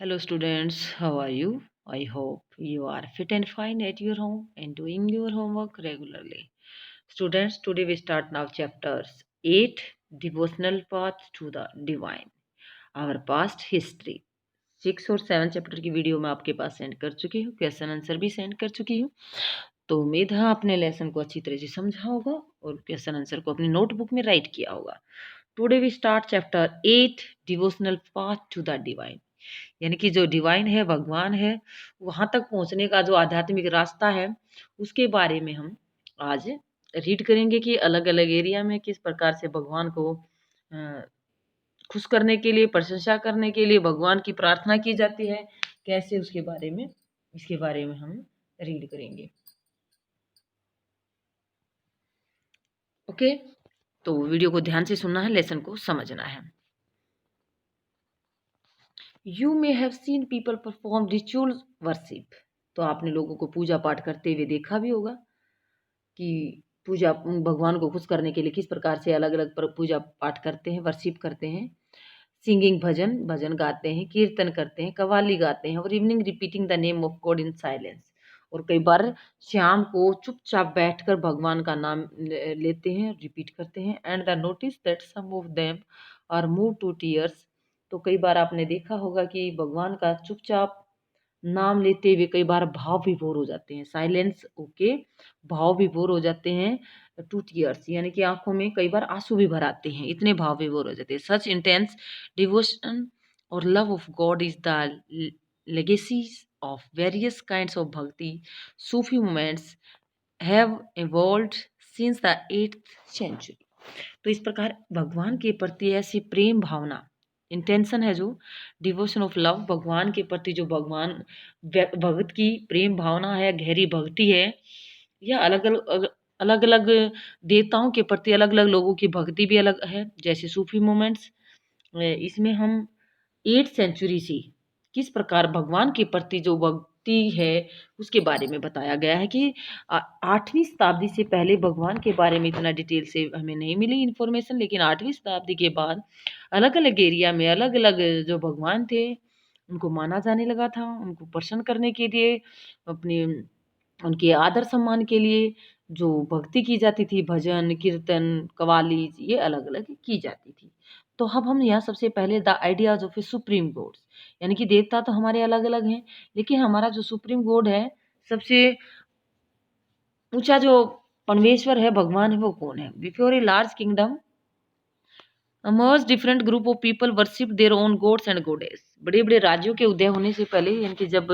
Hello, students. How are you? I hope you are fit and fine at your home and doing your homework regularly. Students, today we start now chapters 8 Devotional Path to the Divine. Our Past History. 6 और 7 chapter की video मैं आपके पास send कर चुकी हूँ, question answer भी send कर चुकी हूँ। तो उम्मीद है आपने लेसन को अच्छी तरह से समझा होगा और क्वेश्चन आंसर को अपनी नोटबुक में राइट किया होगा। Today we start chapter 8 devotional path to the divine. यानी कि जो डिवाइन है, भगवान है, वहां तक पहुंचने का जो आध्यात्मिक रास्ता है, उसके बारे में हम आज रीड करेंगे कि अलग अलग एरिया में किस प्रकार से भगवान को खुश करने के लिए, प्रशंसा करने के लिए भगवान की प्रार्थना की जाती है, कैसे उसके बारे में, इसके बारे में हम रीड करेंगे। ओके, तो वीडियो को ध्यान से सुनना है, लेसन को समझना है। You may have seen people perform ritual worship. तो आपने लोगों को पूजा पाठ करते हुए देखा भी होगा कि पूजा भगवान को खुश करने के लिए किस प्रकार से अलग अलग पूजा पाठ करते हैं, वर्शिप करते हैं। सिंगिंग, भजन भजन गाते हैं, कीर्तन करते हैं, कव्वाली गाते हैं और evening repeating the name of God in silence. और कई बार शाम को चुपचाप बैठकर भगवान का नाम लेते हैं, रिपीट करते हैं। And the notice that some of them are move to tears. तो कई बार आपने देखा होगा कि भगवान का चुपचाप नाम लेते हुए कई बार भाव विभोर हो जाते हैं, साइलेंस ओके, भाव विभोर हो जाते हैं। टू टीयर्स यानी कि आंखों में कई बार आंसू भी भर आते हैं, इतने भाव विभोर हो जाते हैं। सच इंटेंस डिवोशन और love of God is the legacies of various kinds of bhakti. Sufi movements have evolved since the 8th century. तो इस प्रकार भगवान के प्रति ऐसी प्रेम भावना, इंटेंशन है जो डिवोशन ऑफ लव, भगवान के प्रति जो भगवान भगत की प्रेम भावना है, गहरी भक्ति है, या अलग अलग देवताओं के प्रति अलग अलग लोगों की भक्ति भी अलग है, जैसे सूफी मोमेंट्स। इसमें हम 8th सेंचुरी से किस प्रकार भगवान के प्रति जो भक्ति है उसके बारे में बताया गया है कि 8वीं शताब्दी से पहले भगवान के बारे में इतना डिटेल से हमें नहीं मिली इन्फॉर्मेशन, लेकिन 8वीं शताब्दी के बाद अलग अलग एरिया में अलग अलग जो भगवान थे उनको माना जाने लगा था, उनको प्रसन्न करने के लिए, अपने उनके आदर सम्मान के लिए जो भक्ति की जाती थी, भजन कीर्तन कव्वाली, ये अलग अलग की जाती थी। तो अब हम यहाँ सबसे पहले the ideas of a supreme gods, यानी कि देवता तो हमारे अलग अलग हैं, लेकिन हमारा जो सुप्रीम गॉड है, सबसे ऊंचा जो परमेश्वर है, भगवान है, वो कौन है। Before a large kingdom emerged different group of people worship their own gods and goddess. बड़े बड़े राज्यों के उदय होने से पहले, यानी कि जब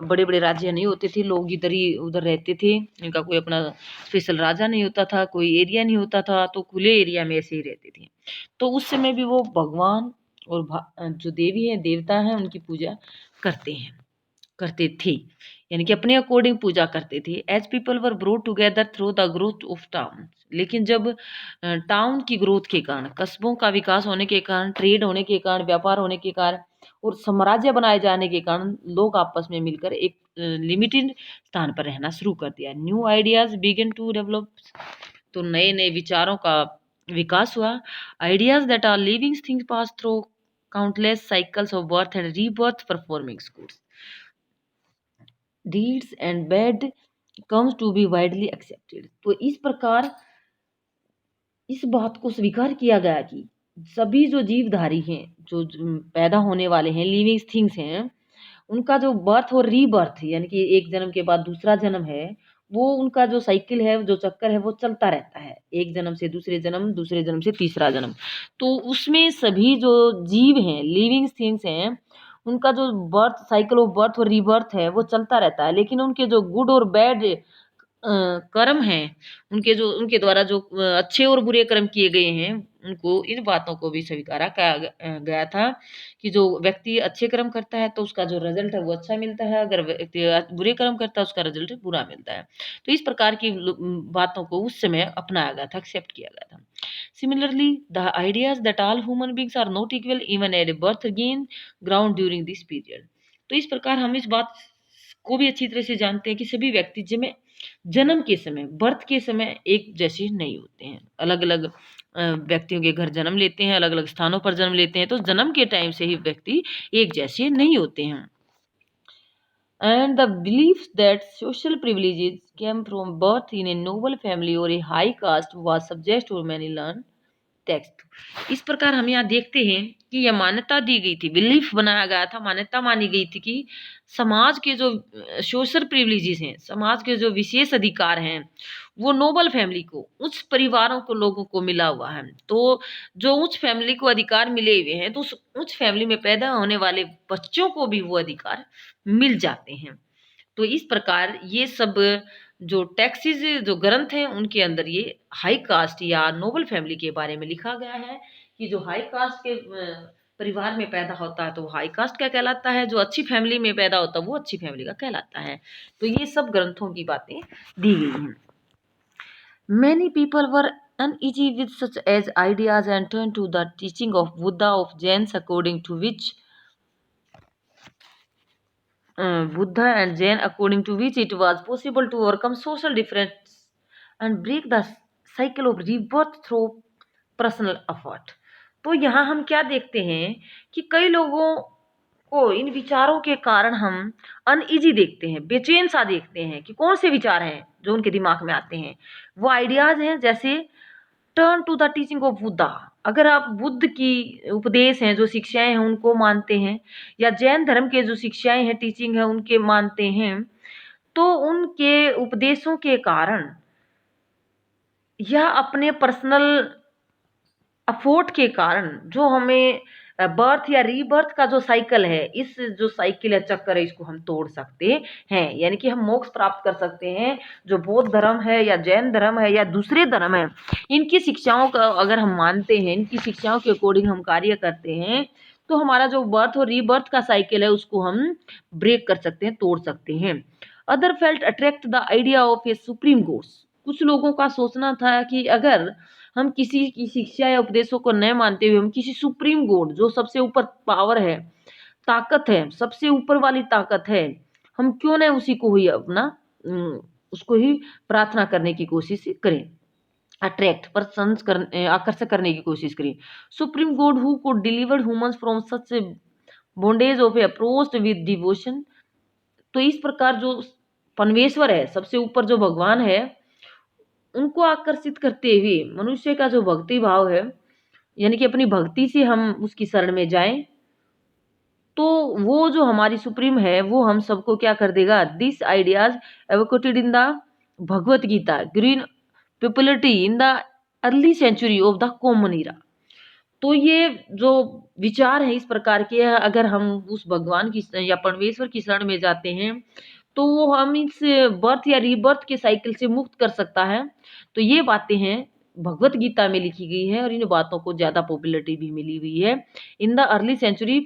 बड़े बड़े राज्य नहीं होते थे, लोग इधर ही उधर रहते थे, इनका कोई अपना स्पेशल राजा नहीं होता था, कोई एरिया नहीं होता था, तो खुले एरिया में ऐसे ही रहते थे। तो उस समय भी वो भगवान और जो देवी हैं, देवता हैं, उनकी पूजा करते थे, यानी कि अपने अकॉर्डिंग पूजा करते थे। As people were brought together through the growth of town. लेकिन जब टाउन की ग्रोथ के कारण, कस्बों का विकास होने के कारण, ट्रेड होने के कारण, व्यापार होने के कारण और साम्राज्य बनाए जाने के कारण लोग आपस में मिलकर एक लिमिटेड स्थान पर रहना शुरू कर दिया। New ideas begin to develop. तो नए नए विचारों का विकास हुआ। Ideas that are living things pass through countless cycles of birth and rebirth performing goods deeds and bad comes to be widely accepted. तो इस प्रकार इस बात को स्वीकार किया गया कि सभी जो जीवधारी हैं, जो पैदा होने वाले हैं, लिविंग थिंग्स हैं, उनका जो बर्थ और रीबर्थ, यानी कि एक जन्म के बाद दूसरा जन्म है, वो उनका जो साइकिल है, जो चक्कर है, वो चलता रहता है। एक जन्म से दूसरे जन्म, दूसरे जन्म से तीसरा जन्म। तो उसमें सभी जो जीव हैं, लिविंग थिंग्स हैं, उनका जो बर्थ साइकिल ऑफ बर्थ और रीबर्थ है, वो चलता रहता है। लेकिन उनके जो गुड और बैड कर्म हैं, उनके जो उनके द्वारा जो अच्छे और बुरे कर्म किए गए हैं, उनको इन बातों को भी स्वीकारा गया था कि जो व्यक्ति अच्छे कर्म करता है तो उसका जो रिजल्ट है वो अच्छा मिलता है, अगर व्यक्ति बुरे कर्म करता है उसका रिजल्ट बुरा मिलता है। तो इस प्रकार की बातों को उस समय अपनाया गया था, एक्सेप्ट किया गया था। Similarly the ideas that all human beings are not equal even at birth gain ground during this period. तो इस प्रकार हम इस बात को भी अच्छी तरह से जानते हैं कि सभी व्यक्ति जिनमें जन्म के समय, बर्थ के समय एक जैसे नहीं होते हैं। अलग अलग व्यक्तियों के घर जन्म लेते हैं, अलग अलग स्थानों पर जन्म लेते हैं, तो जन्म के टाइम से ही व्यक्ति एक जैसे नहीं होते हैं। And the belief that social privileges came from birth in a noble family or a high caste was subject to many learned text. इस प्रकार हम यहाँ देखते हैं कि यह मान्यता दी गई थी, बिलीफ बनाया गया था, मान्यता मानी गई थी कि समाज के जो सोशल प्रिविलेजेस हैं, समाज के जो विशेष अधिकार हैं, वो नोबल फैमिली को, उच्च परिवारों को, लोगों को मिला हुआ है। तो जो उच्च फैमिली को अधिकार मिले हुए हैं, तो उस उच्च फैमिली में पैदा होने वाले बच्चों को भी वो अधिकार मिल जाते हैं। तो इस प्रकार ये सब जो टैक्सेस जो ग्रंथ हैं उनके अंदर ये हाई कास्ट या नोबल फैमिली के बारे में लिखा गया है कि जो हाई कास्ट के परिवार में पैदा होता है तो वो हाई कास्ट का कहलाता है, जो अच्छी फैमिली में पैदा होता है वो अच्छी फैमिली का कहलाता है। तो ये सब ग्रंथों की बातें दी गई हैं। Many people were uneasy with such as ideas and turned to the teaching of Buddha of Jains according to which Buddha and Jain according to which it was possible to overcome social difference and break the cycle of rebirth through personal effort। तो यहाँ हम क्या देखते हैं कि कई लोगों को इन विचारों के कारण हम अनईजी देखते हैं, बेचैन सा देखते हैं कि कौन से विचार हैं जो उनके दिमाग में आते हैं। वो आइडियाज हैं जैसे turn to the teaching of Buddha, अगर आप बुद्ध की उपदेश हैं, जो शिक्षाएं हैं उनको मानते हैं, या जैन धर्म के जो शिक्षाएं हैं, टीचिंग है उनके मानते हैं, तो उनके उपदेशों के कारण या अपने पर्सनल अफोर्ट के कारण जो हमें बर्थ या रीबर्थ का जो साइकिल है, इस जो साइकिल या चक्कर है, इसको हम तोड़ सकते हैं। यानी कि हम मोक्ष प्राप्त कर सकते हैं। जो बौद्ध धर्म है या जैन धर्म है या दूसरे धर्म है, इनकी शिक्षाओं का अगर हम मानते हैं, इनकी शिक्षाओं के अकॉर्डिंग हम कार्य करते हैं, तो हमारा जो बर्थ और रीबर्थ का साइकिल है उसको हम ब्रेक कर सकते हैं, तोड़ सकते हैं। Other felt attract the idea of a supreme gods, कुछ लोगों का सोचना था कि अगर हम किसी की शिक्षा या उपदेशों को न मानते हुए हम किसी सुप्रीम गॉड, जो सबसे ऊपर पावर है, ताकत है, सबसे ऊपर वाली ताकत है, हम क्यों न उसी को ही अपना उसको ही प्रार्थना करने की कोशिश करें, अट्रैक्ट पर्सन्स करने, आकर्षक करने की कोशिश करें। Supreme God who could deliver humans from such bondage of A approached with devotion. तो इस प्रकार जो परमेश्वर है, सबसे ऊपर जो भगवान है, उनको आकर्षित करते हुए मनुष्य का जो भक्ति भाव है, यानी कि अपनी भक्ति से हम उसकी शरण में जाएं, तो वो जो हमारी सुप्रीम है वो हम सबको क्या कर देगा। This ideas advocated in the Bhagavad Gita green popularity in the early century of the common era. तो ये जो विचार है इस प्रकार के, अगर हम उस भगवान की या परमेश्वर की शरण में जाते हैं तो वो हम इस बर्थ या रीबर्थ के साइकिल से मुक्त कर सकता है। तो ये बातें हैं भगवत गीता में लिखी गई है, और इन बातों को ज़्यादा पॉपुलरिटी भी मिली हुई है। इन द अर्ली सेंचुरी,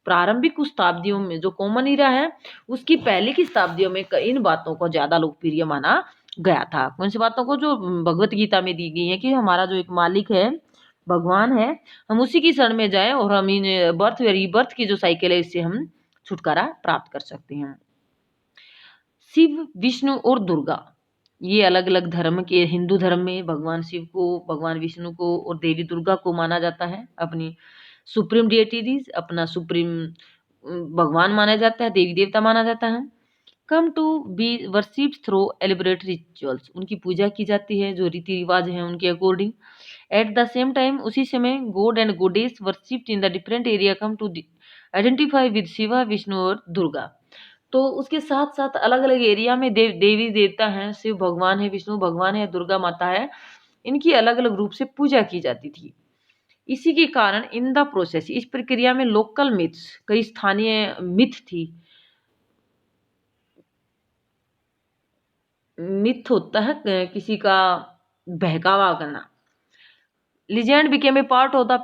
प्रारंभिक कुछ शताब्दियों में जो कॉमन इरा है उसकी पहले की शताब्दियों में इन बातों को ज़्यादा लोकप्रिय माना गया था। कौन सी बातों को? जो भगवत गीता में दी गई है कि हमारा जो एक मालिक है, भगवान है, हम उसी की शरण में जाएं और हम इन बर्थ या रीबर्थ की जो साइकिल है इससे हम छुटकारा प्राप्त कर सकते हैं। शिव, विष्णु और दुर्गा, ये अलग अलग धर्म के, हिंदू धर्म में भगवान शिव को, भगवान विष्णु को और देवी दुर्गा को माना जाता है अपनी सुप्रीम डिएटीज, अपना सुप्रीम भगवान माना जाता है, देवी देवता माना जाता है। Come to be worshipped through elaborate rituals, उनकी पूजा की जाती है जो रीति रिवाज हैं उनके according. At the same time, उसी समय god and goddess worshipped in the different area come to identify with Shiva, Vishnu और दुर्गा। तो उसके साथ साथ अलग अलग एरिया में देवी देवता हैं, शिव भगवान है, विष्णु भगवान है, दुर्गा माता है, इनकी अलग अलग रूप से पूजा की जाती थी। इसी के कारण इन द प्रोसेस, इस प्रक्रिया में लोकल मिथ्स, कई स्थानीय मिथ थी। मिथ होता है किसी का बहकावा करना। Legend became a part of the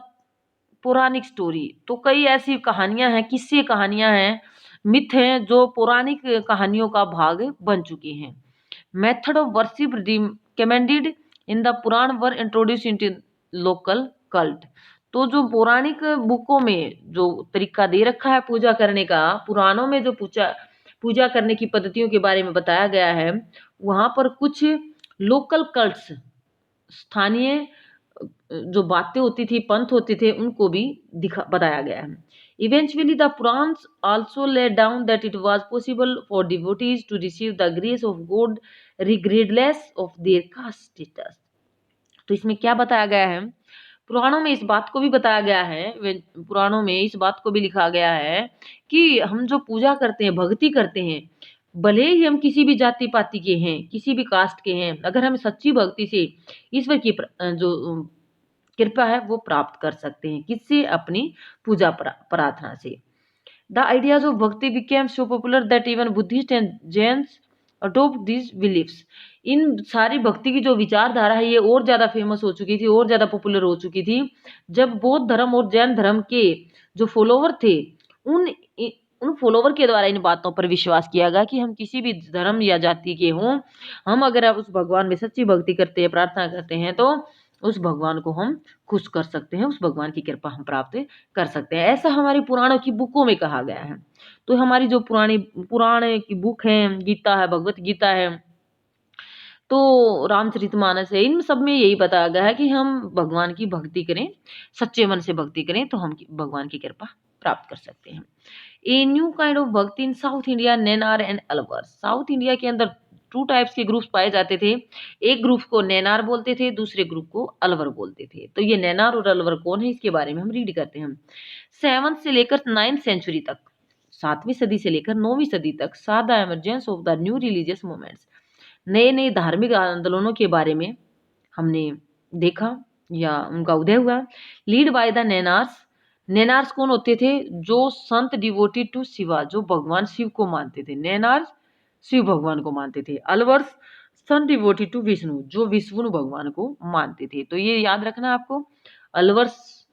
पौराणिक स्टोरी, तो कई ऐसी कहानियां हैं, किस्से कहानियां हैं, मिथ हैं जो पौराणिक कहानियों का भाग बन चुकी हैं। Method of worship recommended in the Purana were introduce into local cult, तो जो पौराणिक बुकों में जो तरीका दे रखा है पूजा करने का, पुराणों में जो पूजा पूजा करने की पद्धतियों के बारे में बताया गया है, वहाँ पर कुछ लोकल कल्ट्स, स्थानीय जो बातें होती थी, पंथ होते थे, उनको भी बताया गया है। Eventually, the Purans also laid down that it was possible for devotees to receive the grace of God regardless of their caste status. तो इसमें क्या बताया गया है, पुराणों में इस बात को भी बताया गया है, पुराणों में इस बात को भी लिखा गया है कि हम जो पूजा करते हैं, भक्ति करते हैं, भले ही हम किसी भी जाति पाति के हैं, किसी भी कास्ट के हैं, अगर हम सच्ची भक्ति से ईश्वर की जो कृपा है वो प्राप्त कर सकते हैं। किससे? अपनी पूजा प्रार्थना से। The ideas of bhakti became so popular that even Buddhist and Jains adopt this beliefs. इन सारी भक्ति की जो विचारधारा है ये और ज़्यादा फेमस हो चुकी थी, और ज़्यादा पॉपुलर हो चुकी थी, जब बौद्ध धर्म और जैन धर्म के जो फॉलोवर थे उन फॉलोवर के द्वारा इन बातों पर विश्वास किया गया कि हम किसी भी धर्म या जाति के हों, हम अगर उस भगवान में सच्ची भक्ति करते हैं, प्रार्थना करते हैं, तो उस भगवान को हम खुश कर सकते हैं, उस भगवान की कृपा हम प्राप्त कर सकते हैं। ऐसा हमारी पुराणों की बुकों में कहा गया है। तो हमारी जो पुराण की बुक है, गीता है, भगवत गीता है, तो रामचरितमानस है, इन सब में यही बताया गया है कि हम भगवान की भक्ति करें, सच्चे मन से भक्ति करें, तो हम भगवान की कृपा प्राप्त कर सकते हैं। A new kind of bhakti in South India, Nayanar and Alvar. South India के अंदर 2 टाइप्स के ग्रुप्स पाए जाते थे। एक ग्रुप को नैनार बोलते थे, दूसरे ग्रुप को अलवर बोलते थे। तो ये नैनार और अलवर कौन है, इसके बारे में हम रीड करते हैं। 7th से लेकर 9th सेंचुरी तक, 7वीं सदी से लेकर 9वीं सदी तक, saw the emergence of the new religious movements, नए नए धार्मिक आंदोलनों के बारे में हमने देखा या उनका उदय हुआ। Lead by the Nayanars. Nayanars कौन होते थे? जो संत डिवोटेड टू शिवा, जो भगवान शिव को मानते थे। नैनार्स शिव भगवान को मानते थे। अलवर्स संत डिवोटेड टू विष्णु, जो विष्णु भगवान को मानते थे। तो ये याद रखना आपको, अलवर्स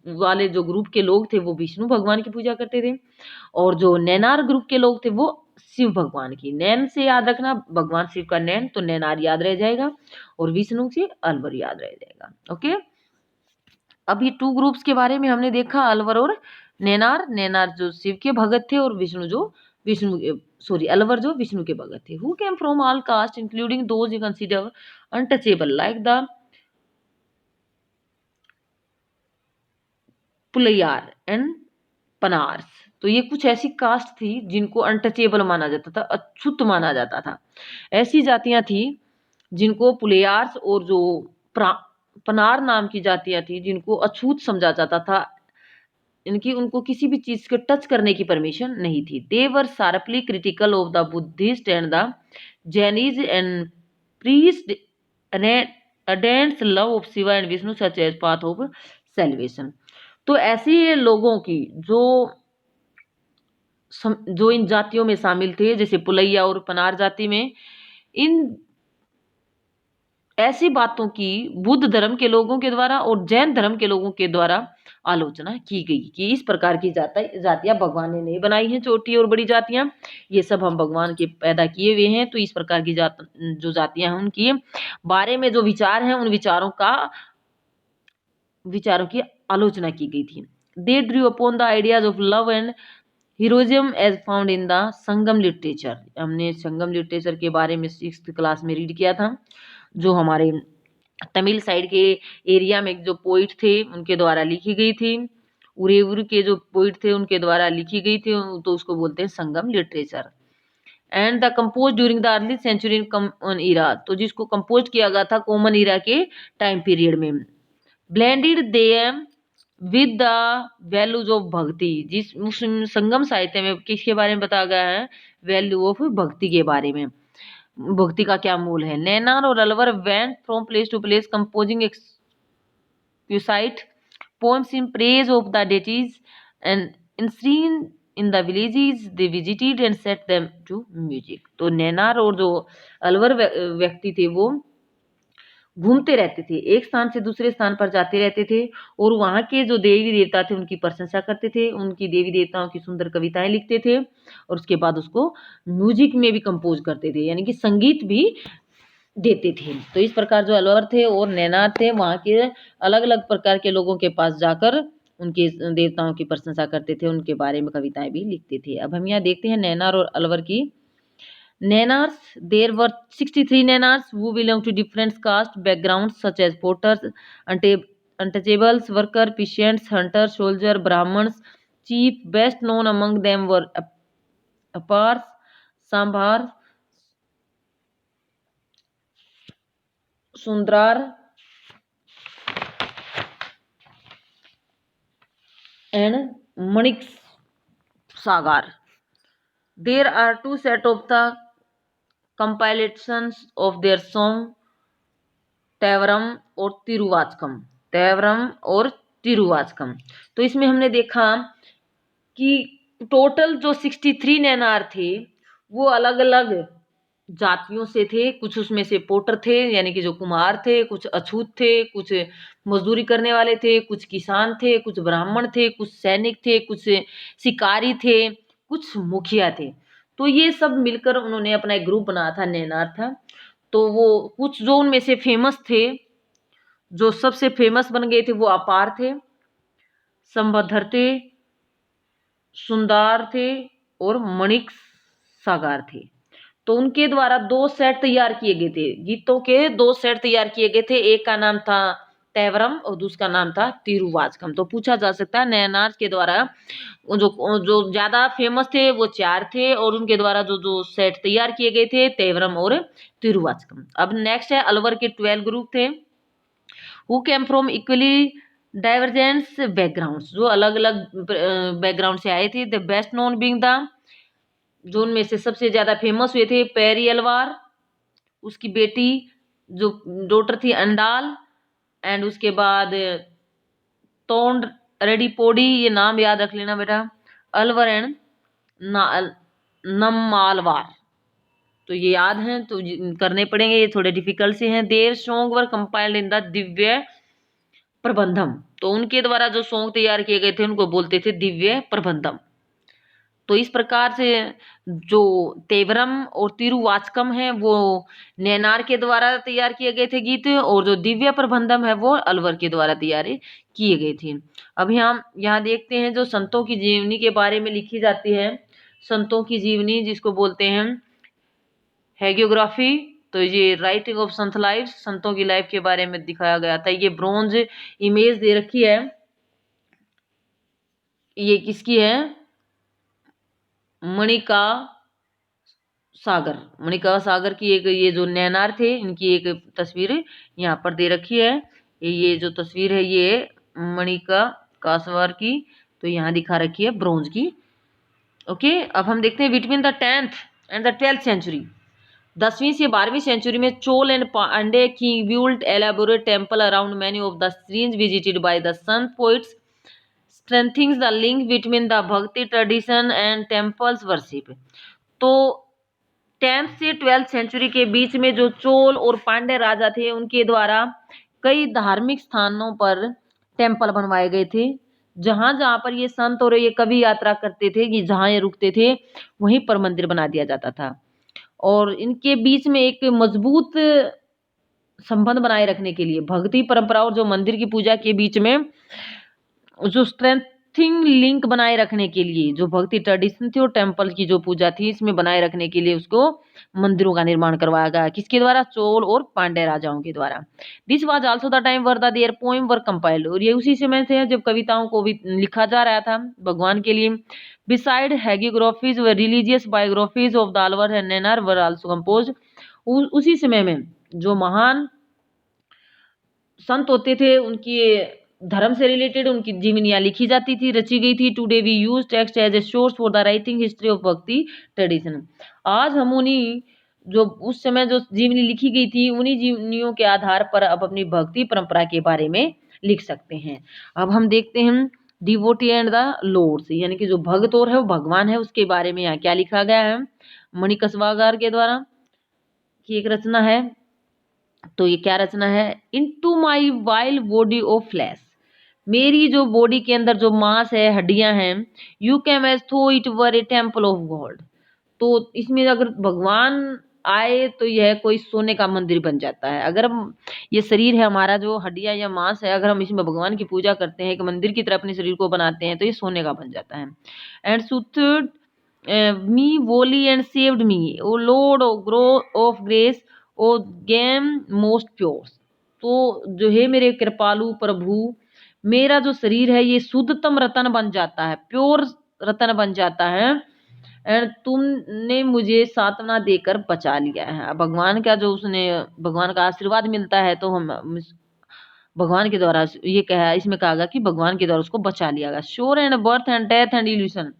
वाले जो ग्रुप के लोग थे वो विष्णु भगवान की पूजा करते थे, और जो नैनार ग्रुप के लोग थे वो शिव भगवान की। नैन से याद रखना, भगवान शिव का नैन, तो नैनार याद रह जाएगा, और विष्णु से अलवर याद रह जाएगा। ओके, अभी 2 ग्रुप्स के बारे में हमने देखा, अलवर और नैनार। नैनार जो शिव के भगत थे, और अलवर जो विष्णु के भगत थे। Who came from all caste including those you consider untouchable like the Pulaiyar and Panars. तो ये कुछ ऐसी कास्ट थी जिनको अनटचेबल माना जाता था, अछूत माना जाता था। ऐसी जातियां थी जिनको पुलैयार्स और जो पनार नाम की जातियां थी जिनको अछूत समझा जाता था, इनकी उनको किसी भी चीज के टच करने की परमिशन नहीं थी। They were sharply critical of the Buddhist and the Jainis and preached ardent love of Shiva and Vishnu such as path of salvation. तो ऐसे लोगों की जो इन जातियों में शामिल थे, जैसे पुलैया और पनार जाति में, इन ऐसी बातों की बुद्ध धर्म के लोगों के द्वारा और जैन धर्म के लोगों के द्वारा आलोचना की गई कि इस प्रकार की जातियां भगवान ने नहीं बनाई हैं, छोटी और बड़ी जातियां, ये सब हम भगवान के पैदा किए हुए हैं। तो इस प्रकार की जो जातियां हैं उनकी बारे में जो विचार हैं, उन विचारों की आलोचना की गई थी। They drew upon the ideas of love and heroism as found in the Sangam literature. हमने संगम लिटरेचर के बारे में 6th क्लास में रीड किया था, जो हमारे तमिल साइड के एरिया में जो पोइट थे उनके द्वारा लिखी गई थी। उरेउर के जो पोइट थे उनके द्वारा लिखी गई थी, तो उसको बोलते हैं Sangam literature. And the compose during the early century in common era, तो जिसको कंपोज किया गया था कॉमन इरा के टाइम पीरियड में। Blended them with the values of bhakti, जिस संगम साहित्य में किसके बारे में बताया गया है? वैल्यू ऑफ भक्ति के बारे में, भक्ति का क्या मूल है। नैनार और Alvar went from place to place composing exquisite poems in praise of the deities and इंस्ट्रीन in the villages they visited and set them to music. तो नैनार और जो अलवर व्यक्ति थे वो घूमते रहते थे, एक स्थान से दूसरे स्थान पर जाते रहते थे, और वहाँ के जो देवी देवता थे उनकी प्रशंसा करते थे, उनकी देवी देवताओं की सुंदर कविताएं लिखते थे, और उसके बाद उसको म्यूजिक में भी कंपोज करते थे, यानी कि संगीत भी देते थे। तो इस प्रकार जो अलवर थे और नैनार थे, वहाँ के अलग अलग प्रकार के लोगों के पास जाकर उनके देवताओं की प्रशंसा करते थे, उनके बारे में कविताएं भी लिखते थे। अब हम यहाँ देखते हैं नैनार और अलवर की। Nayanars, there were 63 Nayanars who belong to different caste backgrounds such as potters, untouchables, worker, peasants, hunters, soldier, brahmins, chief. Best known among them were apars, sambhar, sundrar, and Manik Sagar. There are two sets of the compilations of their song, तैवरम और तिरुवाचकम। तैवरम और तिरुवाचकम। तो इसमें हमने देखा कि total जो 63 नैनार थे वो अलग अलग जातियों से थे। कुछ उसमें से पोटर थे यानी कि जो कुम्हार थे, कुछ अछूत थे, कुछ मजदूरी करने वाले थे, कुछ किसान थे, कुछ ब्राह्मण थे, कुछ सैनिक थे, कुछ शिकारी थे, कुछ मुखिया थे। तो ये सब मिलकर उन्होंने अपना एक ग्रुप बनाया था, नैनार था। तो वो कुछ जो उनमें से फेमस थे, जो सबसे फेमस बन गए थे, वो अपार थे, संबद्धर थे, सुंदार थे और मणिक सागार थे। तो उनके द्वारा 2 सेट तैयार किए गए थे, गीतों के 2 सेट तैयार किए गए थे। एक का नाम था तैवरम और दूसरा नाम था तिरुवाचकम। तो पूछा जा सकता है नैनार के द्वारा जो जो ज्यादा फेमस थे वो 4 थे और उनके द्वारा जो जो सेट तैयार किए गए थे तैवरम और तिरुवाचकम। अब नेक्स्ट है अलवर के 12 ग्रुप थे who came from equally divergence backgrounds, जो अलग अलग बैकग्राउंड से आए थे। The best known being the, जो उनमें से सबसे ज्यादा फेमस हुए थे पेरी अलवार, उसकी बेटी जो डॉटर थी अंडाल, एंड उसके बाद तोंड रेडी पोडी, ये नाम याद रख लेना बेटा, अलवर एंड नम्मालवार। तो ये याद हैं तो करने पड़ेंगे, ये थोड़े डिफिकल्ट से हैं। There song were compiled in the Divya Prabandham, तो उनके द्वारा जो सॉन्ग तैयार किए गए थे उनको बोलते थे दिव्य प्रबंधम। तो इस प्रकार से जो तेवरम और तिरुवाचकम है वो नैनार के द्वारा तैयार किए गए थे गीत, और जो दिव्य प्रबंधम है वो अलवर के द्वारा तैयार किए गए थे। अभी हम यहाँ देखते हैं जो संतों की जीवनी के बारे में लिखी जाती है, संतों की जीवनी जिसको बोलते हैं हैगियोग्राफी। तो ये राइटिंग ऑफ संत लाइफ, संतों की लाइफ के बारे में दिखाया गया था। ये ब्रॉन्ज इमेज दे रखी है, ये किसकी है, मणिका सागर। मणिका सागर की एक, ये जो नैनार थे इनकी एक तस्वीर यहाँ पर दे रखी है। ये जो तस्वीर है ये मणिका कासवार की, तो यहाँ दिखा रखी है ब्रॉन्ज की। ओके, अब हम देखते हैं between the 10th and the 12th century, 10वीं से 12वीं सेंचुरी में Chola and Pandya king built elaborate temple around many of the shrines visited by the sant poets, strengthens the link between the bhakti tradition and temples worship. तो 10th से 12th century के बीच में जो चोल और पांड्य राजा थे उनके द्वारा कई धार्मिक स्थानों पर टेम्पल बनवाए गए थे, जहां जहां पर ये संत और ये कवि यात्रा करते थे कि जहां ये रुकते थे वहीं पर मंदिर बना दिया जाता था। और इनके बीच में एक मजबूत संबंध बनाए रखने के लिए भक्ति परंपरा और जो मंदिर की पूजा के बीच में जो स्ट्रेंथिंग लिंक बनाए रखने के लिए, जो भक्ति ट्रेडिशन थी और टेम्पल की जो पूजा थी इसमें बनाए रखने के लिए उसको मंदिरों का निर्माण करवाया गया। किसके द्वारा, चोल और पांड्य राजाओं के द्वारा। This was also the time were the their poem were compiled, और ये उसी समय से है जब कविताओं को भी लिखा जा रहा था भगवान के लिए। बिसाइड हैगियोग्राफीज व religious biographies of the Alvar and Nayanar were also composed. उसी समय में जो महान संत होते थे उनकी धर्म से रिलेटेड उनकी जीवनियां लिखी जाती थी, रची गई थी। Today we use text as a source for the writing history of bhakti tradition. आज हम उन्हीं जो उस समय जो जीवनी लिखी गई थी उन्हीं जीवनियों के आधार पर अब अपनी भक्ति परंपरा के बारे में लिख सकते हैं। अब हम देखते हैं डिवोटी एंड द लॉर्ड्स, यानी कि जो भक्त और है वो भगवान है उसके बारे में यहाँ क्या लिखा गया है मणिकस्वागार के द्वारा की एक रचना है। तो ये क्या रचना है, into my wild body of flash, मेरी जो बॉडी के अंदर जो मांस है हड्डियां हैं, यू कैम एज थो it were A temple of God. तो इसमें अगर भगवान आए तो यह कोई सोने का मंदिर बन जाता है। अगर हम ये शरीर है हमारा, जो हड्डियां या मांस है, अगर हम इसमें भगवान की पूजा करते हैं, एक मंदिर की तरह अपने शरीर को बनाते हैं, तो ये सोने का बन जाता है। And soothed me wholly and saved me O lord grove of grace O gem most pure. तो जो है मेरे कृपालु प्रभु, मेरा जो शरीर है ये शुद्धतम रतन बन जाता है, प्योर रतन बन जाता है, एंड तुमने मुझे सांत्वना देकर बचा लिया है। भगवान का जो उसने भगवान का आशीर्वाद मिलता है, तो हम भगवान के द्वारा ये कहा, इसमें कहा गया कि भगवान के द्वारा उसको बचा लिया गया। Sure and birth and death and evolution,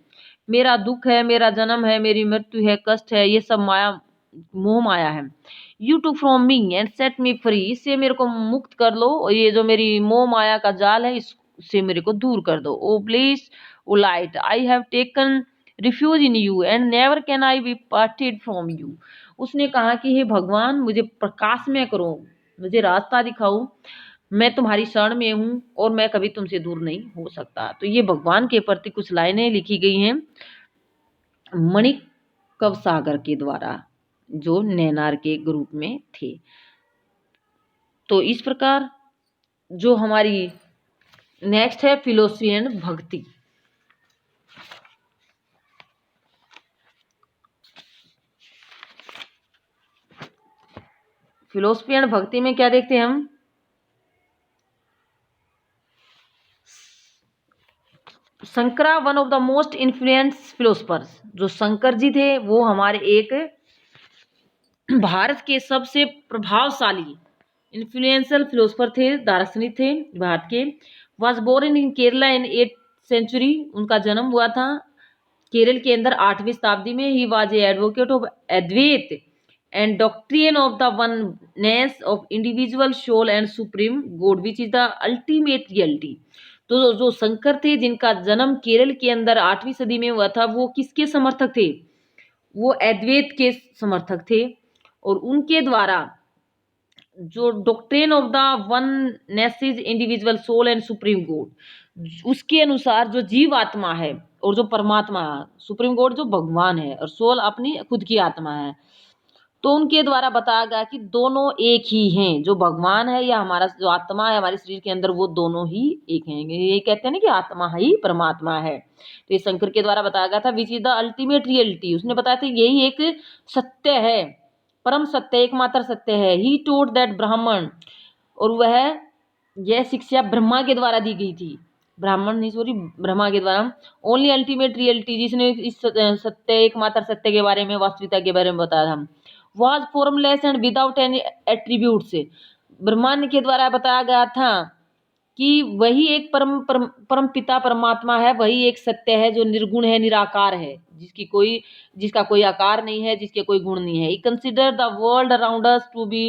मेरा दुख है, मेरा जन्म है, मेरी मृत्यु है, कष्ट है, ये सब माया, मोह माया है। You to from me and set me free, इससे मेरे को मुक्त कर लो, और ये जो मेरी मोह माया का जाल है इससे मेरे को दूर कर दो। Oh please oh light, I have taken refuge in you and never can I be parted from you. उसने कहा कि हे भगवान, मुझे प्रकाश में करो, मुझे रास्ता दिखाओ, मैं तुम्हारी शरण में हूँ और मैं कभी तुमसे दूर नहीं हो सकता। तो ये भगवान के प्रति कुछ लाइनें लिखी गई हैं मणिकव सागर के द्वारा, जो नैनार के ग्रुप में थे। तो इस प्रकार जो हमारी नेक्स्ट है फिलोसफी एंड भक्ति। फिलोसफी एंड भक्ति में क्या देखते हैं हम, Shankara one of the most influence philosophers, जो शंकर जी थे वो हमारे एक भारत के सबसे प्रभावशाली इन्फ्लुएंशियल फिलोसफर थे, दार्शनिक थे भारत के। Was born in Kerala in 8th century, उनका जन्म हुआ था केरल के अंदर 8वीं शताब्दी में। He was a advocate of Advaita and doctrine of the oneness of individual soul and supreme god which is the ultimate reality. तो जो शंकर थे, जिनका जन्म केरल के अंदर 8वीं सदी में हुआ था, वो किसके समर्थक थे, वो अद्वैत के समर्थक थे। और उनके द्वारा जो doctrine of the oneness is individual soul and supreme god, उसके अनुसार जो जीव आत्मा है और जो परमात्मा, सुप्रीम गॉड जो भगवान है, और सोल अपनी खुद की आत्मा है, तो उनके द्वारा बताया गया कि दोनों एक ही हैं। जो भगवान है या हमारा जो आत्मा है हमारे शरीर के अंदर, वो दोनों ही एक हैं। ये कहते हैं ना कि आत्मा ही परमात्मा है। तो ये शंकर के द्वारा बताया गया था, विच इज द अल्टीमेट रियलिटी। उसने बताया था यही एक सत्य है, परम सत्य, एकमात्र सत्य है। ही टोल्ड दैट ब्राह्मण, और वह यह शिक्षा ब्रह्मा के द्वारा दी गई थी, ब्राह्मण नहीं सॉरी ब्रह्मा के द्वारा। ओनली अल्टीमेट रियलिटी, जिसने इस सत्य, एकमात्र सत्य के बारे में, वास्तविकता के बारे में बताया था, was formless and without any attributes. ब्रह्मांड के द्वारा बताया गया था कि वही एक परम पिता परमात्मा है, वही एक सत्य है जो निर्गुण है, निराकार है, जिसका कोई आकार नहीं है, जिसके कोई गुण नहीं है। He consider the world around us to be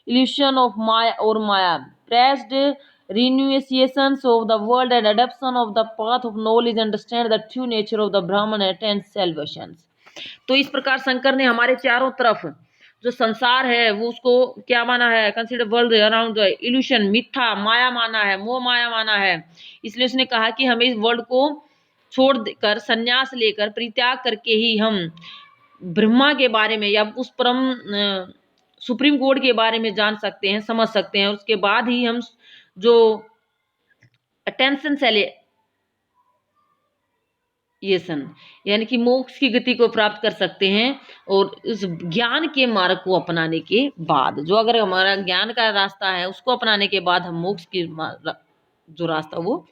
illusion of maya और maya, preached renunciations of the world and adoption of the path of knowledge, understand the true nature of the Brahman and salvation। तो इस प्रकार शंकर ने हमारे चारों तरफ जो संसार है वो उसको क्या माना है, consider world around the evolution, मिथ्या माया माना है, मोह माया माना है। इसलिए उसने कहा कि हमें इस वर्ल्ड को छोड़ कर, संन्यास लेकर, परित्याग करके ही हम ब्रह्मा के बारे में या उस परम सुप्रीम गॉड के बारे में जान सकते हैं, समझ सकते हैं। उसके बाद ही हम जो अटेंशन सेलिएशन यानी कि मोक्ष की गति को प्राप्त कर सकते हैं। और इस ज्ञान के मार्ग को अपनाने के बाद, जो अगर हमारा ज्ञान का रास्ता है उसको अपनाने के बाद हम मोक्ष की जो रास्ता वो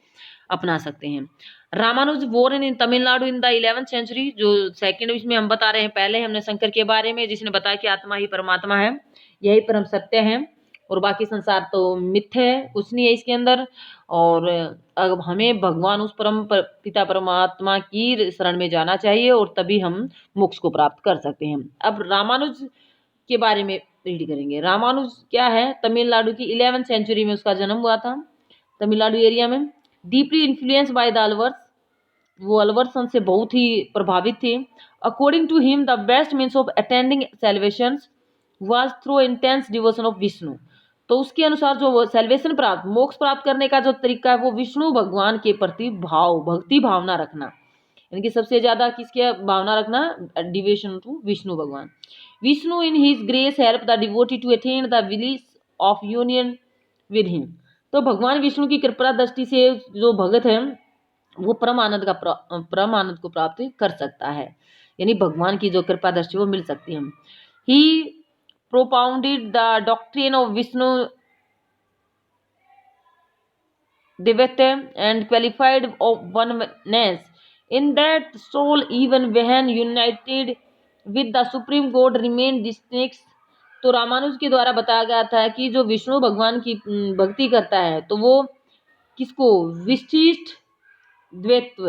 अपना सकते हैं। Ramanuja born in Tamil Nadu in the 11th century, जो सेकंड इसमें हम बता रहे हैं। पहले हमने शंकर के बारे में, जिसने बताया कि आत्मा ही परमात्मा है, यही परम सत्य है, और बाकी संसार तो मिथ्या है, कुछ नहीं है इसके अंदर। और अब हमें भगवान उस परम पिता परमात्मा की शरण में जाना चाहिए, और तभी हम मोक्ष को प्राप्त कर सकते हैं। अब रामानुज के बारे में रीड करेंगे। रामानुज क्या है, तमिलनाडु की 11th सेंचुरी में उसका जन्म हुआ था, तमिलनाडु एरिया में। Deeply influence by the Alvars, वो अलवर्सन से बहुत ही प्रभावित थे। According to him the best means of attending salvation was through intense devotion of Vishnu. तो उसके अनुसार जो सेल्वेशन प्राप्त, मोक्ष प्राप्त करने का जो तरीका है, वो विष्णु भगवान के प्रति भक्ति भावना रखना, यानी कि सबसे ज्यादा किसकी भावना रखना, डिवोशन टू विष्णु भगवान। Vishnu in his grace help the devotee to attain the bliss of union with him. तो भगवान विष्णु की कृपा दृष्टि से जो भगत है वो परम आनंद को प्राप्त कर सकता है, यानी भगवान की जो कृपा दृष्टि वो मिल सकती है। He propounded the doctrine of Vishnu Devata and qualified of oneness in that soul even when united with the supreme god remain distinct। तो रामानुज के द्वारा बताया गया था कि जो विष्णु भगवान की भक्ति करता है तो वो किसको, विशिष्ट द्वैत्व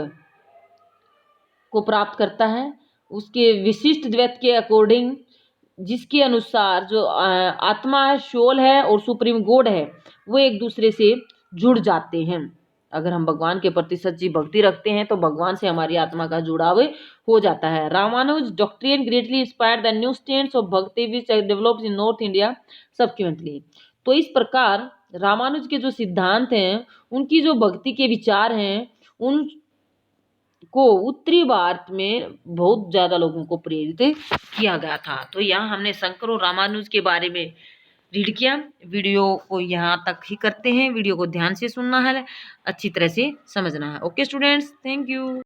को प्राप्त करता है, उसके विशिष्ट द्वैत के अकॉर्डिंग, जिसके अनुसार जो आत्मा है, सोल है और सुप्रीम गॉड है वो एक दूसरे से जुड़ जाते हैं। अगर हम भगवान के प्रति सच्ची भक्ति रखते हैं तो भगवान से हमारी आत्मा का जुड़ाव हो जाता है। Ramanuja doctrine greatly inspired the new strands of bhakti which developed in North India subsequently. तो इस प्रकार रामानुज के जो सिद्धांत हैं, उनकी जो भक्ति के विचार हैं, उन को उत्तरी भारत में बहुत ज्यादा लोगों को प्रेरित किया गया था। तो यहाँ हमने शंकर और रामानुज के बारे में रीड किया। वीडियो को यहाँ तक ही करते हैं, वीडियो को ध्यान से सुनना है, अच्छी तरह से समझना है। Okay students, thank you.